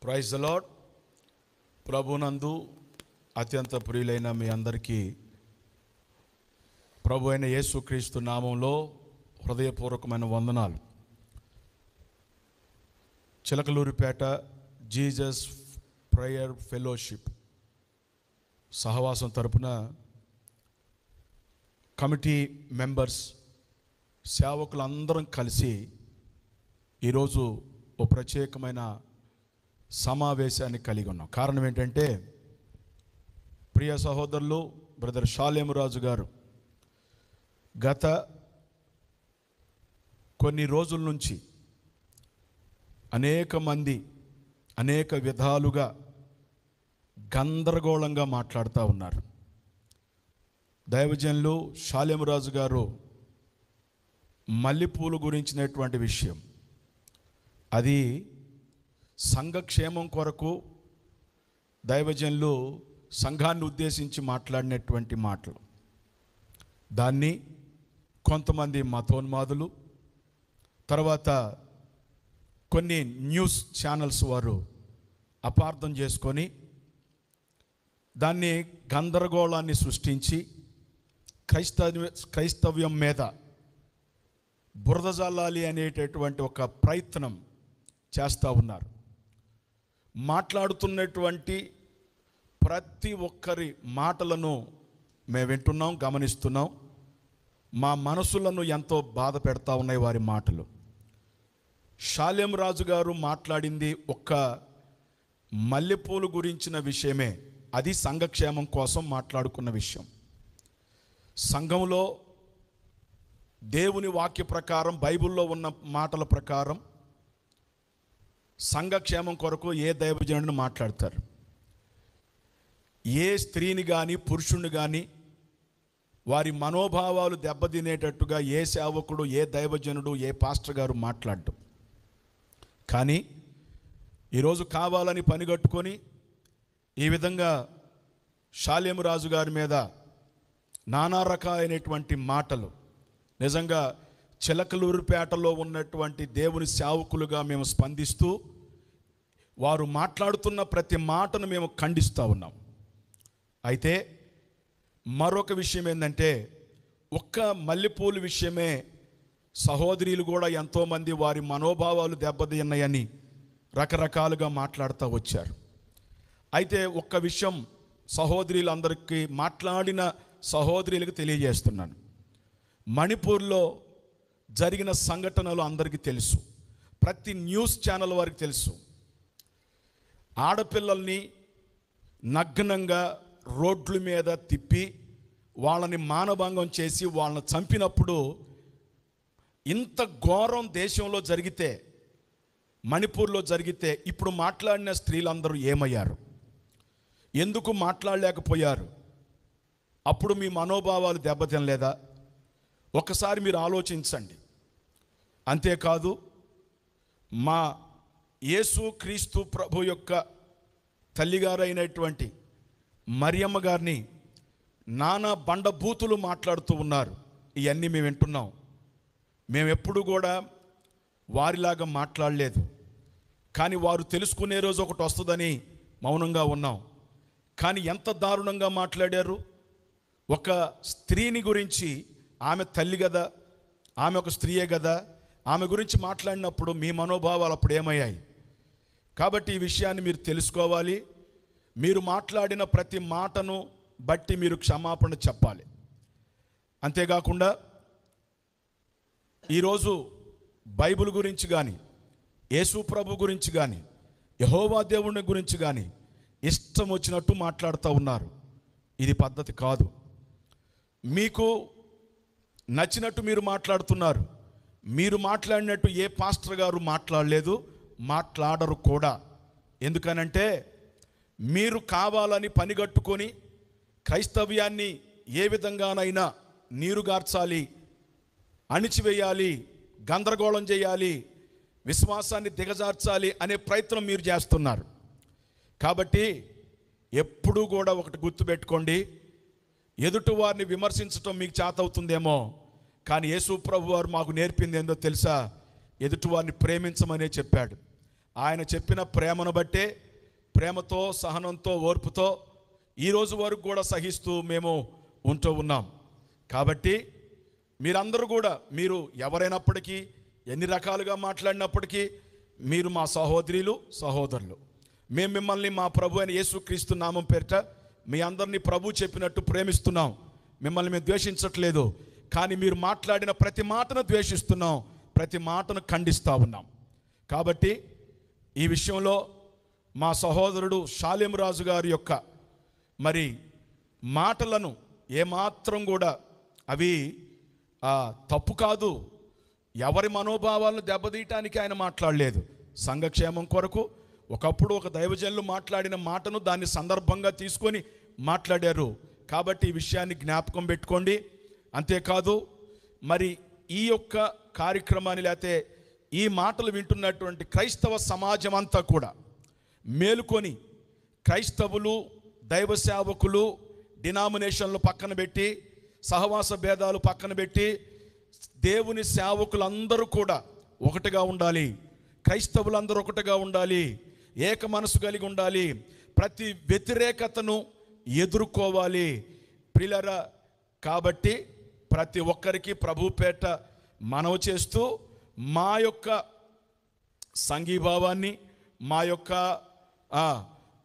Praise the lord. ప్రభునందు అత్యంత ప్రియులైన మీ అందరికీ ప్రభు అయిన యేసుక్రీస్తు నామంలో హృదయపూర్వకమైన వందనాలు. చిలకలూరిపేట జీసస్ ప్రేయర్ ఫెలోషిప్ సహవాసం తరపున కమిటీ మెంబర్స్ సేవకులందరం కలిసి ఈరోజు ఓ ప్రత్యేకమైన సమావేశాన్ని కలిగి ఉన్నాం. కారణం ఏంటంటే, ప్రియ సహోదరులు బ్రదర్ షాలేమురాజు గారు గత కొన్ని రోజుల నుంచి అనేక మంది అనేక విధాలుగా గందరగోళంగా మాట్లాడుతూ ఉన్నారు. దైవజనులు షాలేమురాజు గారు మల్లెపూలు గురించినటువంటి విషయం, అది సంఘక్షేమం కొరకు దైవజనులు సంఘాన్ని ఉద్దేశించి మాట్లాడినటువంటి మాటలు. దాన్ని కొంతమంది మతోన్మాదులు, తర్వాత కొన్ని న్యూస్ ఛానల్స్ వారు అపార్థం చేసుకొని దాన్ని గందరగోళాన్ని సృష్టించి క్రైస్తవ్యం మీద బురద జల్లాలి అనేటటువంటి ఒక ప్రయత్నం చేస్తూ ఉన్నారు. మాట్లాడుతున్నటువంటి ప్రతి ఒక్కరి మాటలను మేము వింటున్నాం, గమనిస్తున్నాం. మా మనసులను ఎంతో బాధ పెడతా ఉన్నాయి వారి మాటలు. షాలేమురాజు గారు మాట్లాడింది ఒక్క మల్లెపూలు గురించిన విషయమే. అది సంఘక్షేమం కోసం మాట్లాడుకున్న విషయం. సంఘంలో దేవుని వాక్య ప్రకారం, బైబిల్లో ఉన్న మాటల ప్రకారం సంఘక్షేమం కొరకు ఏ దైవజనుడిని మాట్లాడతారు? ఏ స్త్రీని కానీ పురుషుణ్ణి కానీ వారి మనోభావాలు దెబ్బతినేటట్టుగా ఏ సేవకుడు, ఏ దైవజనుడు, ఏ పాస్టర్ గారు మాట్లాడటం. కానీ ఈరోజు కావాలని పనిగట్టుకొని ఈ విధంగా షాలేమురాజు గారి మీద నానా రకాలైనటువంటి మాటలు, నిజంగా చిలకలూరిపేటలో ఉన్నటువంటి దేవుని సేవకులుగా మేము స్పందిస్తూ వారు మాట్లాడుతున్న ప్రతి మాటను మేము ఖండిస్తూ ఉన్నాం. అయితే మరొక విషయం ఏంటంటే, ఒక్క మల్లెపూలు విషయమే సహోదరులు కూడా ఎంతోమంది వారి మనోభావాలు దెబ్బతిన్నాయని రకరకాలుగా మాట్లాడుతూ వచ్చారు. అయితే ఒక్క విషయం సహోదరులందరికీ, మాట్లాడిన సహోదరులకు తెలియజేస్తున్నాను. మణిపూర్లో జరిగిన సంఘటనలు అందరికీ తెలుసు, ప్రతి న్యూస్ ఛానల్ వారికి తెలుసు. ఆడపిల్లల్ని నగ్నంగా రోడ్ల మీద తిప్పి వాళ్ళని మానభంగం చేసి వాళ్ళని చంపినప్పుడు, ఇంత ఘోరం దేశంలో జరిగితే, మణిపూర్లో జరిగితే, ఇప్పుడు మాట్లాడిన స్త్రీలందరూ ఏమయ్యారు? ఎందుకు మాట్లాడలేకపోయారు? అప్పుడు మీ మనోభావాలు దెబ్బతినలేదా? ఒకసారి మీరు ఆలోచించండి. అంతేకాదు, మా యేసుక్రీస్తు ప్రభు యొక్క తల్లిగారైనటువంటి మరియమ్మ గారిని నానా బండబూతులు మాట్లాడుతూ ఉన్నారు. ఇవన్నీ మేము వింటున్నాం. మేము ఎప్పుడు కూడా వారిలాగా మాట్లాడలేదు. కానీ వారు తెలుసుకునే రోజు ఒకటి వస్తుందని మౌనంగా ఉన్నాం. కానీ ఎంత దారుణంగా మాట్లాడారు! ఒక స్త్రీని గురించి, ఆమె తల్లి కదా, ఆమె ఒక స్త్రీయే కదా, ఆమె గురించి మాట్లాడినప్పుడు మీ మనోభావాలు అప్పుడు ఏమయ్యాయి? కాబట్టి ఈ విషయాన్ని మీరు తెలుసుకోవాలి. మీరు మాట్లాడిన ప్రతి మాటను బట్టి మీరు క్షమాపణ చెప్పాలి. అంతేకాకుండా ఈరోజు బైబిల్ గురించి కానీ, యేసు ప్రభు గురించి కానీ, యెహోవా దేవుని గురించి కానీ ఇష్టం వచ్చినట్టు మాట్లాడుతూ ఉన్నారు. ఇది పద్ధతి కాదు. మీకు నచ్చినట్టు మీరు మాట్లాడుతున్నారు. మీరు మాట్లాడినట్టు ఏ పాస్టర్ గారు మాట్లాడలేదు, మాట్లాడరు కూడా. ఎందుకనంటే, మీరు కావాలని పనిగట్టుకొని క్రైస్తవ్యాన్ని ఏ విధంగానైనా నీరుగార్చాలి, అణిచివేయాలి, గందరగోళం చేయాలి, విశ్వాసాన్ని దిగజార్చాలి అనే ప్రయత్నం మీరు చేస్తున్నారు. కాబట్టి ఎప్పుడూ కూడా ఒకటి గుర్తుపెట్టుకోండి, ఎదుటి వారిని విమర్శించడం మీకు చేతవుతుందేమో, కానీ యేసు ప్రభు వారు మాకు నేర్పింది ఏందో తెలుసా? ఎదుటి వారిని ప్రేమించమనే చెప్పాడు. ఆయన చెప్పిన ప్రేమను బట్టే, ప్రేమతో, సహనంతో, ఓర్పుతో ఈరోజు వరకు కూడా సహిస్తూ మేము ఉంటూ ఉన్నాం. కాబట్టి మీరందరూ కూడా, మీరు ఎవరైనప్పటికీ, ఎన్ని రకాలుగా మాట్లాడినప్పటికీ మీరు మా సహోదరులు, సహోదరులు. మేము మిమ్మల్ని మా ప్రభు అయిన యేసుక్రీస్తు నామం పేరిట మీ అందరినీ ప్రభు చెప్పినట్టు ప్రేమిస్తున్నాం. మిమ్మల్ని మేము ద్వేషించట్లేదు, కానీ మీరు మాట్లాడిన ప్రతి మాటను ద్వేషిస్తున్నాం, ప్రతి మాటను ఖండిస్తూ ఉన్నాం. కాబట్టి ఈ విషయంలో మా సహోదరుడు షాలేం రాజు గారి యొక్క మరి మాటలను ఏమాత్రం కూడా అవి తప్పు కాదు, ఎవరి మనోభావాలను దెబ్బతీయటానికి ఆయన మాట్లాడలేదు. సంఘక్షేమం కొరకు ఒకప్పుడు ఒక దైవజనులు మాట్లాడిన మాటను దాన్ని సందర్భంగా తీసుకొని మాట్లాడారు. కాబట్టి ఈ విషయాన్ని జ్ఞాపకం పెట్టుకోండి. అంతేకాదు, మరి ఈ యొక్క కార్యక్రమాన్ని, లేకపోతే ఈ మాటలు వింటున్నటువంటి క్రైస్తవ సమాజం అంతా కూడా మేలుకొని, క్రైస్తవులు, దైవ సేవకులు, డినామినేషన్లు పక్కన పెట్టి, సహవాస భేదాలు పక్కన పెట్టి, దేవుని సేవకులందరూ కూడా ఒకటిగా ఉండాలి. క్రైస్తవులందరూ ఒకటిగా ఉండాలి, ఏక మనసు కలిగి ఉండాలి, ప్రతి వ్యతిరేకతను ఎదుర్కోవాలి ప్రియులారా. కాబట్టి ప్రతి ఒక్కరికి ప్రభుపేట మనవి చేస్తూ మా యొక్క సంఘీభావాన్ని, మా యొక్క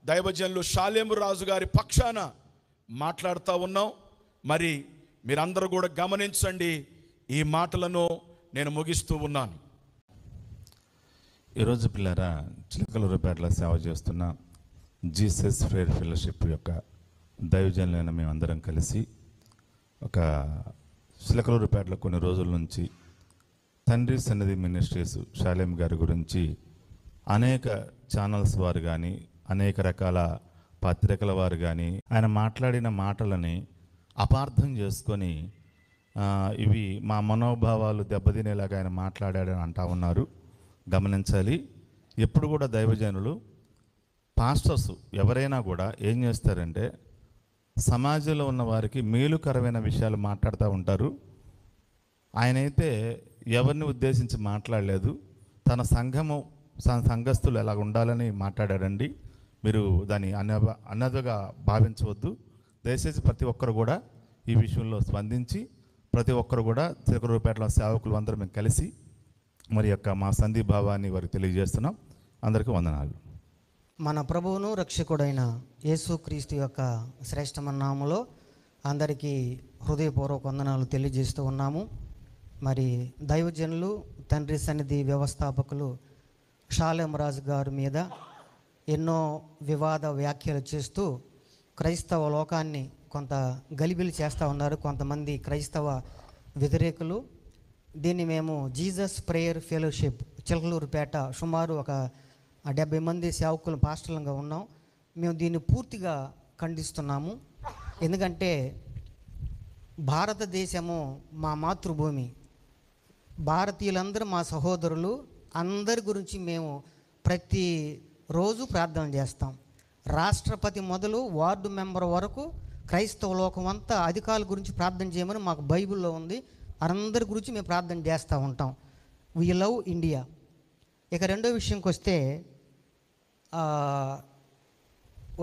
దైవజనులు షాలేం రాజు గారి పక్షాన మాట్లాడుతూ ఉన్నాం. మరి మీరందరూ కూడా గమనించండి. ఈ మాటలను నేను ముగిస్తూ ఉన్నాను. ఈరోజు పిల్లరా, చిలకలూరుపేటలో సేవ చేస్తున్న జీసస్ ఫెయిర్ ఫెలోషిప్ యొక్క దైవజనులైన మేమందరం కలిసి ఒక చిలకలూరుపేటలో కొన్ని రోజుల నుంచి తండ్రి సన్నిధి మినిస్ట్రీస్ షాలేం గారి గురించి అనేక ఛానల్స్ వారు కానీ, అనేక రకాల పత్రికల వారు కానీ ఆయన మాట్లాడిన మాటలని అపార్థం చేసుకొని ఇవి మా మనోభావాలు దెబ్బతినేలాగా ఆయన మాట్లాడాడని అంటా ఉన్నారు. గమనించాలి, ఎప్పుడు కూడా దైవజనులు, పాస్టర్స్ ఎవరైనా కూడా ఏం చేస్తారంటే సమాజంలో ఉన్న వారికి మేలుకరమైన విషయాలు మాట్లాడుతూ ఉంటారు. ఆయనైతే ఎవరిని ఉద్దేశించి మాట్లాడలేదు, తన సంఘస్థులు ఎలా ఉండాలని మాట్లాడాడండి. మీరు దాన్ని అన్నదిగా భావించవద్దు. దయచేసి ప్రతి ఒక్కరు కూడా ఈ విషయంలో స్పందించి, ప్రతి ఒక్కరు కూడా చిలకలూరుపేటలో సేవకులు అందరం మేము కలిసి మరి యొక్క మా సంధిభావాన్ని వారికి తెలియజేస్తున్నాం. అందరికీ వందనాలు. మన ప్రభువును రక్షకుడైన యేసుక్రీస్తు యొక్క శ్రేష్టమైన నామములో అందరికీ హృదయపూర్వక వందనాలు తెలియజేస్తూ ఉన్నాము. మరి దైవజనులు, తండ్రి సన్నిధి వ్యవస్థాపకులు షాలేం రాజు గారి మీద ఎన్నో వివాద వ్యాఖ్యలు చేస్తూ క్రైస్తవ లోకాన్ని కొంత గలిబిలి చేస్తూ ఉన్నారు కొంతమంది క్రైస్తవ వ్యతిరేకులు. దీన్ని మేము జీసస్ ప్రేయర్ ఫెలోషిప్ చిలకలూరుపేట సుమారు ఒక 70 మంది సేవకులు పాస్టర్లుగా ఉన్నాం. మేము దీన్ని పూర్తిగా ఖండిస్తున్నాము. ఎందుకంటే భారతదేశము మా మాతృభూమి, భారతీయులందరూ మా సహోదరులు, అందరి గురించి మేము ప్రతిరోజు ప్రార్థన చేస్తాం. రాష్ట్రపతి మొదలు వార్డు మెంబర్ వరకు క్రైస్తవ లోకం అంతా అధికారుల గురించి ప్రార్థన చేయమని మాకు బైబిల్లో ఉంది. అందరి గురించి మేము ప్రార్థన చేస్తూ ఉంటాం. We love India. ఇక రెండో విషయంకి వస్తే,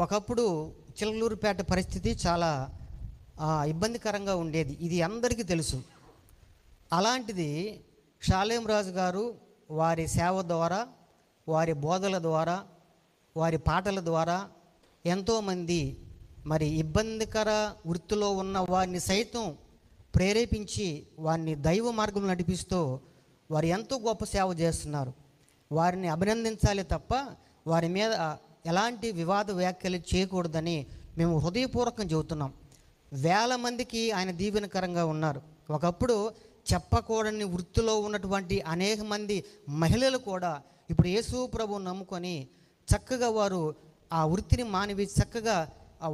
ఒకప్పుడు చిలకలూరుపేట పరిస్థితి చాలా ఇబ్బందికరంగా ఉండేది, ఇది అందరికీ తెలుసు. అలాంటిది షాలేం రాజు గారు వారి సేవ ద్వారా, వారి బోధల ద్వారా, వారి పాటల ద్వారా ఎంతోమంది మరి ఇబ్బందికర వృత్తిలో ఉన్న వారిని సైతం ప్రేరేపించి వారిని దైవ మార్గంలో నడిపిస్తూ వారు ఎంతో గొప్ప సేవ చేస్తున్నారు. వారిని అభినందించాలి తప్ప వారి మీద ఎలాంటి వివాద వ్యాఖ్యలు చేయకూడదని మేము హృదయపూర్వకం చెబుతున్నాం. వేల మందికి ఆయన దీవెనకరంగా ఉన్నారు. ఒకప్పుడు చెప్పకూడని వృత్తిలో ఉన్నటువంటి అనేక మంది మహిళలు కూడా ఇప్పుడు యేసు ప్రభువు నమ్ముకొని చక్కగా వారు ఆ వృత్తిని మానివి చక్కగా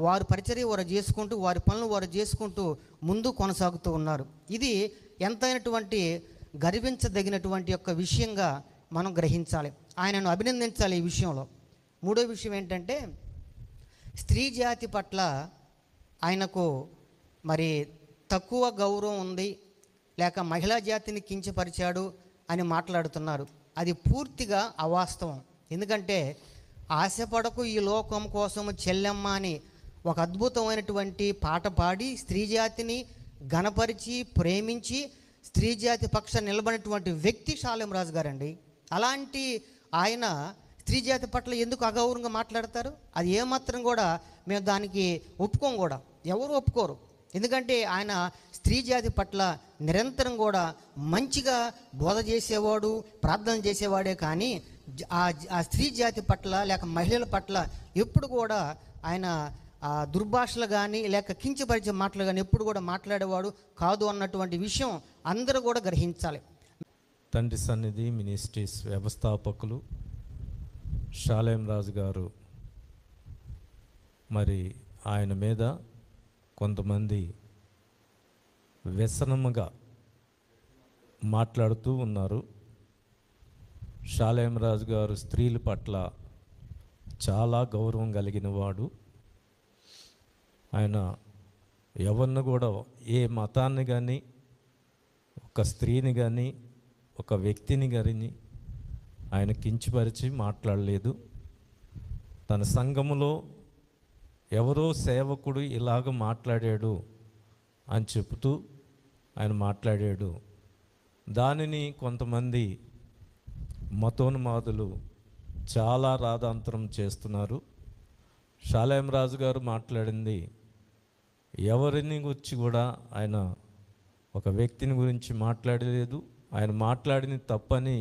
వారు పరిచర్య వారు చేసుకుంటూ, వారి పనులు వారు చేసుకుంటూ ముందు కొనసాగుతూ ఉన్నారు. ఇది ఎంతైనటువంటి గర్వించదగినటువంటి యొక్క విషయంగా మనం గ్రహించాలి. ఆయనను అభినందించాలి ఈ విషయంలో. మూడో విషయం ఏంటంటే, స్త్రీ జాతి పట్ల ఆయనకు మరి తక్కువ గౌరవం ఉంది, లేక మహిళా జాతిని కించపరిచాడు అని మాట్లాడుతున్నారు. అది పూర్తిగా అవాస్తవం. ఎందుకంటే ఆశపడకు ఈ లోకం కోసము చెల్లెమ్మ అని ఒక అద్భుతమైనటువంటి పాట పాడి స్త్రీ జాతిని గణపరిచి ప్రేమించి స్త్రీ జాతి పక్షాన నిలబడినటువంటి వ్యక్తి షాలేం రాజు గారండి. అలాంటి ఆయన స్త్రీ జాతి పట్ల ఎందుకు అగౌరవంగా మాట్లాడతారు? అది ఏమాత్రం కూడా మేము దానికి ఒప్పుకోం, కూడా ఎవరు ఒప్పుకోరు. ఎందుకంటే ఆయన స్త్రీ జాతి పట్ల నిరంతరం కూడా మంచిగా బోధ చేసేవాడు, ప్రార్థన చేసేవాడే. కానీ ఆ స్త్రీ జాతి పట్ల లేక మహిళల పట్ల ఎప్పుడు కూడా ఆయన దుర్భాషలు కానీ లేక కించపరిచే మాటలు కానీ ఎప్పుడు కూడా మాట్లాడేవాడు కాదు అన్నటువంటి విషయం అందరూ కూడా గ్రహించాలి. తండ్రి సన్నిధి మినిస్ట్రీస్ వ్యవస్థాపకులు షాలేం రాజు గారు, మరి ఆయన మీద కొంతమంది వ్యసనముగా మాట్లాడుతూ ఉన్నారు. షాలేం రాజు గారు స్త్రీల పట్ల చాలా గౌరవం కలిగిన వాడు. ఆయన ఎవరిని కూడా, ఏ మతాన్ని కానీ, ఒక స్త్రీని కానీ, ఒక వ్యక్తిని కానీ ఆయన కించపరిచి మాట్లాడలేదు. తన సంఘములో ఎవరో సేవకుడు ఇలాగ మాట్లాడాడు అని చెబుతూ ఆయన మాట్లాడాడు. దానిని కొంతమంది మతోన్మాదులు చాలా రాధాంతరం చేస్తున్నారు. షాలేం రాజు గారు మాట్లాడింది ఎవరిని గురించి కూడా ఆయన ఒక వ్యక్తిని గురించి మాట్లాడలేదు. ఆయన మాట్లాడింది తప్పని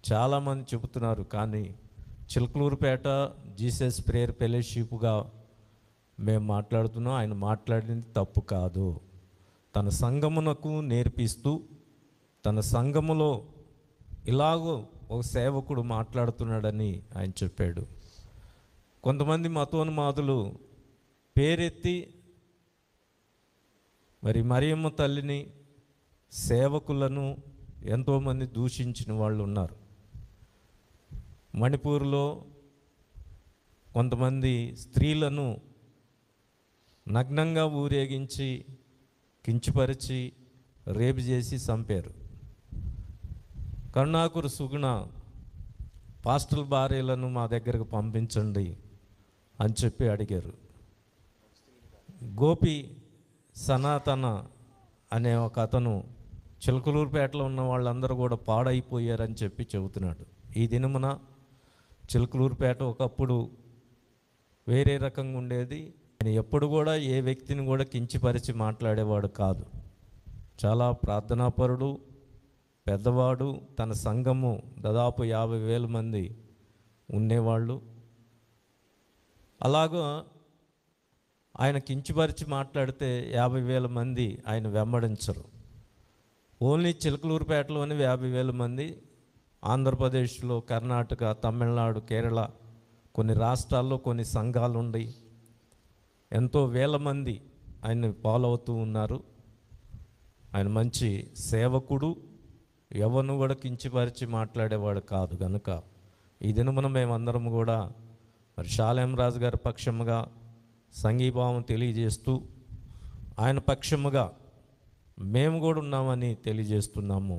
చాలామంది చెబుతున్నారు. కానీ చిలకలూరుపేట జీసస్ ప్రేయర్ ఫెలోషిప్గా మేము మాట్లాడుతున్నాం. ఆయన మాట్లాడింది తప్పు కాదు. తన సంఘమునకు నేర్పిస్తూ తన సంఘములో ఇలాగో ఒక సేవకుడు మాట్లాడుతున్నాడని ఆయన చెప్పాడు. కొంతమంది మతోన్మాదులు పేరెత్తి మరి మరియమ్మ తల్లిని, సేవకులను ఎంతోమంది దూషించిన వాళ్ళు ఉన్నారు. మణిపూర్లో కొంతమంది స్త్రీలను నగ్నంగా ఊరేగించి కించపరిచి రేపు చేసి చంపారు. కరుణాకర్ సుగుణ పాస్టల్ భార్యలను మా దగ్గరకు పంపించండి అని చెప్పి అడిగారు. గోపి సనాతన అనే ఒక అతను చిలకలూరుపేటలో ఉన్న వాళ్ళందరూ కూడా పాడైపోయారని చెప్పి చెబుతున్నాడు. ఈ దినమున చిలకలూరుపేట ఒకప్పుడు వేరే రకంగా ఉండేది. ఆయన ఎప్పుడు కూడా ఏ వ్యక్తిని కూడా కించపరిచి మాట్లాడేవాడు కాదు. చాలా ప్రార్థనాపరుడు, పెద్దవాడు. తన సంఘము దాదాపు 50,000 మంది ఉండేవాళ్ళు. అలాగా ఆయన కించపరిచి మాట్లాడితే 50,000 మంది ఆయన వెంబడించరు. ఓన్లీ చిలకలూరుపేటలోని 50,000 మంది. ఆంధ్రప్రదేశ్లో, కర్ణాటక, తమిళనాడు, కేరళ కొన్ని రాష్ట్రాల్లో కొన్ని సంఘాలు ఉండి ఎంతో వేల మంది ఆయన్ని ఫాలో అవుతూ ఉన్నారు. ఆయన మంచి సేవకుడు, ఎవరిని కూడా కించపరిచి మాట్లాడేవాడు కాదు. కనుక ఈ దినమున మేమందరం కూడా మరి షాలేం రాజు గారి పక్షముగా సంఘీభావం తెలియజేస్తూ ఆయన పక్షముగా మేము కూడా ఉన్నామని తెలియజేస్తున్నాము.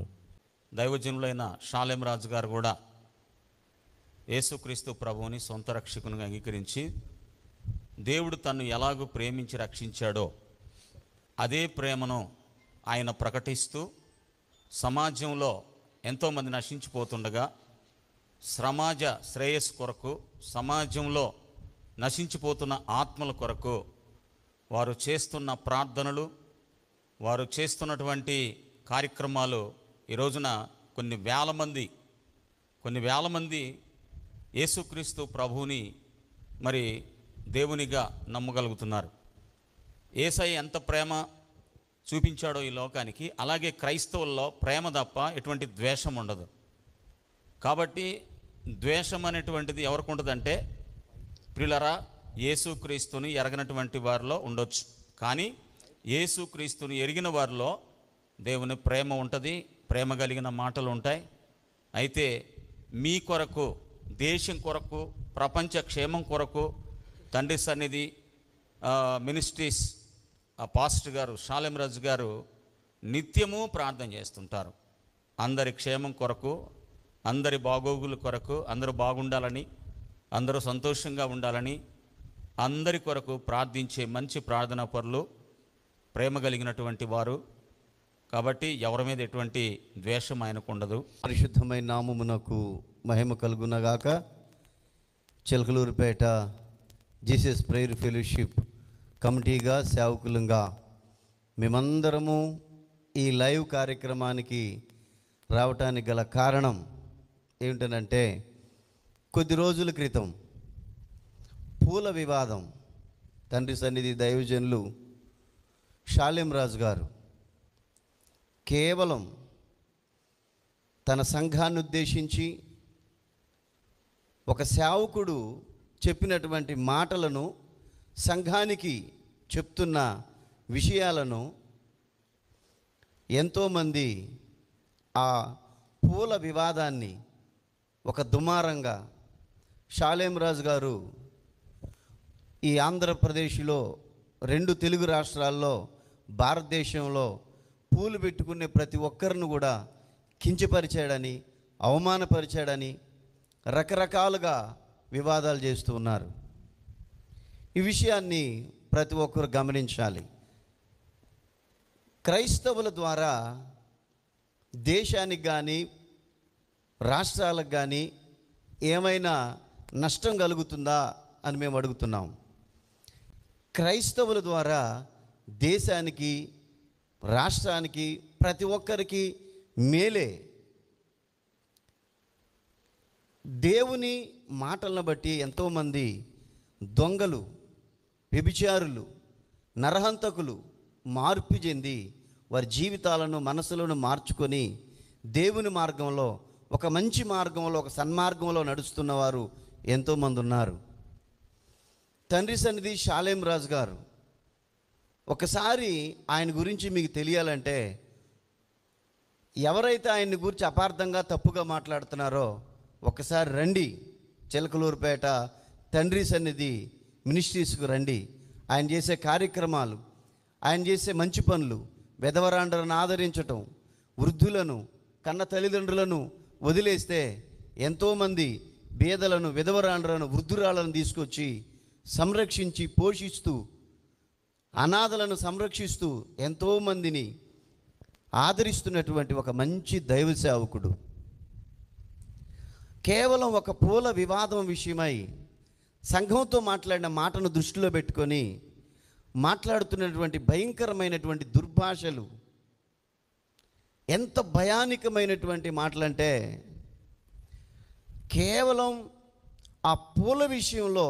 దైవజనులైన షాలేం రాజు గారు కూడా యేసుక్రీస్తు ప్రభువుని సొంత రక్షకునిగా అంగీకరించి దేవుడు తన్ను ఎలాగూ ప్రేమించి రక్షించాడో అదే ప్రేమను ఆయన ప్రకటిస్తూ సమాజంలో ఎంతోమంది నశించిపోతుండగా సమాజ శ్రేయస్సు కొరకు, సమాజంలో నశించిపోతున్న ఆత్మల కొరకు వారు చేస్తున్న ప్రార్థనలు, వారు చేస్తున్నటువంటి కార్యక్రమాలు ఈ రోజున కొన్ని వేల మంది యేసుక్రీస్తు ప్రభువుని మరి దేవునిగా నమ్మగలుగుతున్నారు. యేసయ్య ఎంత ప్రేమ చూపించాడో ఈ లోకానికి, అలాగే క్రైస్తవుల్లో ప్రేమ తప్ప ఎటువంటి ద్వేషం ఉండదు. కాబట్టి ద్వేషం అనేటువంటిది ఎవరికి ఉంటుందంటే, ప్రియులరా, యేసుక్రీస్తుని ఎరగనటువంటి వారిలో ఉండొచ్చు. కానీ యేసుక్రీస్తుని ఎరిగిన వారిలో దేవుని ప్రేమ ఉంటుంది, ప్రేమ కలిగిన మాటలు ఉంటాయి. అయితే మీ కొరకు, దేశం కొరకు, ప్రపంచ క్షేమం కొరకు తండ్రి సన్నిధి మినిస్ట్రీస్ పాస్టర్ గారు షాలేం రాజు గారు నిత్యము ప్రార్థన చేస్తుంటారు. అందరి క్షేమం కొరకు, అందరి బాగోగుల కొరకు, అందరూ బాగుండాలని, అందరూ సంతోషంగా ఉండాలని, అందరి కొరకు ప్రార్థించే మంచి ప్రార్థనా పరులు, ప్రేమ కలిగినటువంటి వారు. కాబట్టి ఎవరి మీద ఎటువంటి ద్వేషం ఆయనకు ఉండదు. పరిశుద్ధమైన నామమునకు మహిమ కలుగునగాక. చిలకలూరుపేట జీసస్ ప్రేయర్ ఫెలోషిప్ కమిటీగా, సేవకులంగా మేమందరము ఈ లైవ్ కార్యక్రమానికి రావటానికి గల కారణం ఏమిటనంటే, కొద్ది రోజుల క్రితం పూల వివాదం తండ్రి సన్నిధి దైవజనులు షాలేం రాజు గారు కేవలం తన సంఘాన్ని ఉద్దేశించి ఒక సేవకుడు చెప్పినటువంటి మాటలను, సంఘానికి చెప్తున్న విషయాలను ఎంతోమంది ఆ పూల వివాదాన్ని ఒక దుమారంగా, షాలేం రాజు గారు ఈ ఆంధ్రప్రదేశ్లో, 2 తెలుగు రాష్ట్రాల్లో, భారతదేశంలో పూలు పెట్టుకునే ప్రతి ఒక్కరిని కూడా కించపరిచాడని, అవమానపరిచాడని రకరకాలుగా వివాదాలు చేస్తూ ఉన్నారు. ఈ విషయాన్ని ప్రతి ఒక్కరు గమనించాలి. క్రైస్తవుల ద్వారా దేశానికి కానీ రాష్ట్రాలకు కానీ ఏమైనా నష్టం కలుగుతుందా అని మేము అడుగుతున్నాం. క్రైస్తవుల ద్వారా దేశానికి, రాష్ట్రానికి, ప్రతి ఒక్కరికి మేలే. దేవుని మాటలను బట్టి ఎంతోమంది దొంగలు, వ్యభిచారులు, నరహంతకులు మార్పు చెంది వారి జీవితాలను, మనసులను మార్చుకొని దేవుని మార్గంలో, ఒక మంచి మార్గంలో, ఒక సన్మార్గంలో నడుస్తున్నవారు ఎంతోమంది ఉన్నారు. తండ్రి సన్నిధి షాలేం రాజు గారు, ఒకసారి ఆయన గురించి మీకు తెలియాలంటే, ఎవరైతే ఆయన్ని గురించి అపార్థంగా, తప్పుగా మాట్లాడుతున్నారో ఒకసారి రండి, చిలకలూరుపేట తండ్రి సన్నిధి మినిస్ట్రీస్కు రండి. ఆయన చేసే కార్యక్రమాలు, ఆయన చేసే మంచి పనులు, విధవరాండ్రలను ఆదరించటం, వృద్ధులను, కన్న తల్లిదండ్రులను వదిలేస్తే ఎంతోమంది బీదలను, విధవరాండ్రలను, వృద్ధురాలను తీసుకొచ్చి సంరక్షించి పోషిస్తూ, అనాథలను సంరక్షిస్తూ ఎంతోమందిని ఆదరిస్తున్నటువంటి ఒక మంచి దైవ సేవకుడు. కేవలం ఒక పూల వివాదం విషయమై సంఘంతో మాట్లాడిన మాటను దృష్టిలో పెట్టుకొని మాట్లాడుతున్నటువంటి భయంకరమైనటువంటి దుర్భాషలు, ఎంత భయానకమైనటువంటి మాటలంటే, కేవలం ఆ పూల విషయంలో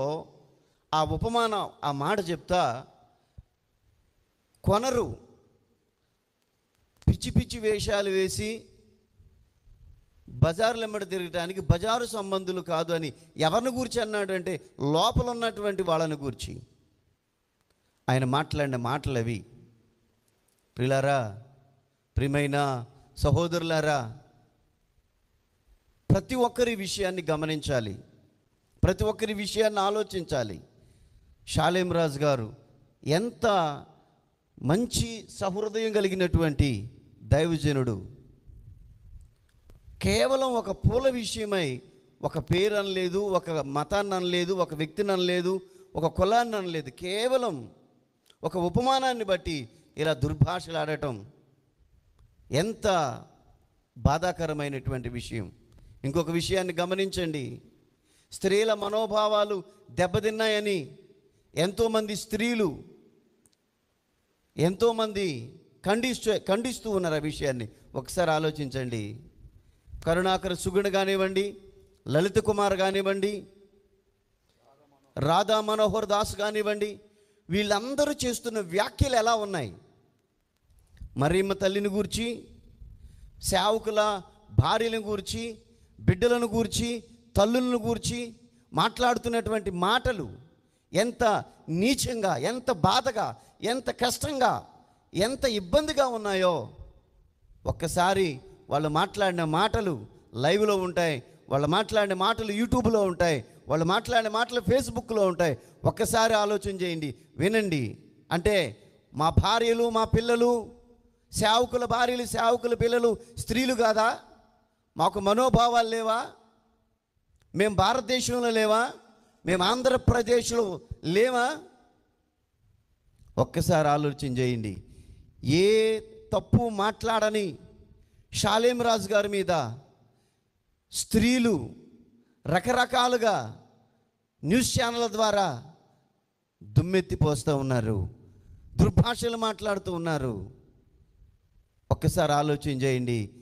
ఆ ఉపమానం, ఆ మాట చెప్తా, కొనరు పిచ్చి పిచ్చి వేషాలు వేసి బజార్లు వెంబడి తిరగటానికి బజారు సంబంధులు కాదు అని ఎవరిని గూర్చి అన్నాడు అంటే, లోపల ఉన్నటువంటి వాళ్ళని గూర్చి ఆయన మాట్లాడిన మాటలు అవి. ప్రియులారా, ప్రియమైన సహోదరులారా, ప్రతి ఒక్కరి విషయాన్ని గమనించాలి, ప్రతి ఒక్కరి విషయాన్ని ఆలోచించాలి. షాలేం రాజు గారు ఎంత మంచి సహృదయం కలిగినటువంటి దైవజనుడు. కేవలం ఒక పూల విషయమై ఒక పేరు అనలేదు, ఒక మతాన్ని అనలేదు, ఒక వ్యక్తిని అనలేదు, ఒక కులాన్ని అనలేదు. కేవలం ఒక ఉపమానాన్ని బట్టి ఇలా దుర్భాషలు ఆడటం ఎంత బాధాకరమైనటువంటి విషయం. ఇంకొక విషయాన్ని గమనించండి. స్త్రీల మనోభావాలు దెబ్బతిన్నాయని ఎంతోమంది స్త్రీలు, ఎంతోమంది ఖండిస్తూ ఉన్నారు. ఆ విషయాన్ని ఒకసారి ఆలోచించండి. కరుణాకర సుగుణ కానివ్వండి, లలిత కుమార్ కానివ్వండి, రాధా మనోహర్ దాస్ కానివ్వండి, వీళ్ళందరూ చేస్తున్న వ్యాఖ్యలు ఎలా ఉన్నాయి? మరియమ్మ తల్లిని గూర్చి, సేవకుల భార్యలను గూర్చి, బిడ్డలను గూర్చి, తల్లులను గూర్చి మాట్లాడుతున్నటువంటి మాటలు ఎంత నీచంగా, ఎంత బాధగా, ఎంత కష్టంగా, ఎంత ఇబ్బందిగా ఉన్నాయో ఒక్కసారి వాళ్ళు మాట్లాడిన మాటలు లైవ్లో ఉంటాయి, వాళ్ళు మాట్లాడిన మాటలు యూట్యూబ్లో ఉంటాయి, వాళ్ళు మాట్లాడిన మాటలు ఫేస్బుక్లో ఉంటాయి. ఒక్కసారి ఆలోచన చేయండి, వినండి. అంటే మా భార్యలు, మా పిల్లలు, సేవకుల భార్యలు, సేవకుల పిల్లలు స్త్రీలు కాదా? మాకు మనోభావాలు లేవా? మేము భారతదేశంలో లేవా? మేము ఆంధ్రప్రదేశ్లో లేవా? ఒక్కసారి ఆలోచన చేయండి. ఏ తప్పు మాట్లాడని షాలేం రాజు గారి మీద స్త్రీలు రకరకాలుగా న్యూస్ ఛానళ్ళ ద్వారా దుమ్మెత్తిపోస్తూ ఉన్నారు, దుర్భాషలు మాట్లాడుతూ ఉన్నారు. ఒక్కసారి ఆలోచన చేయండి.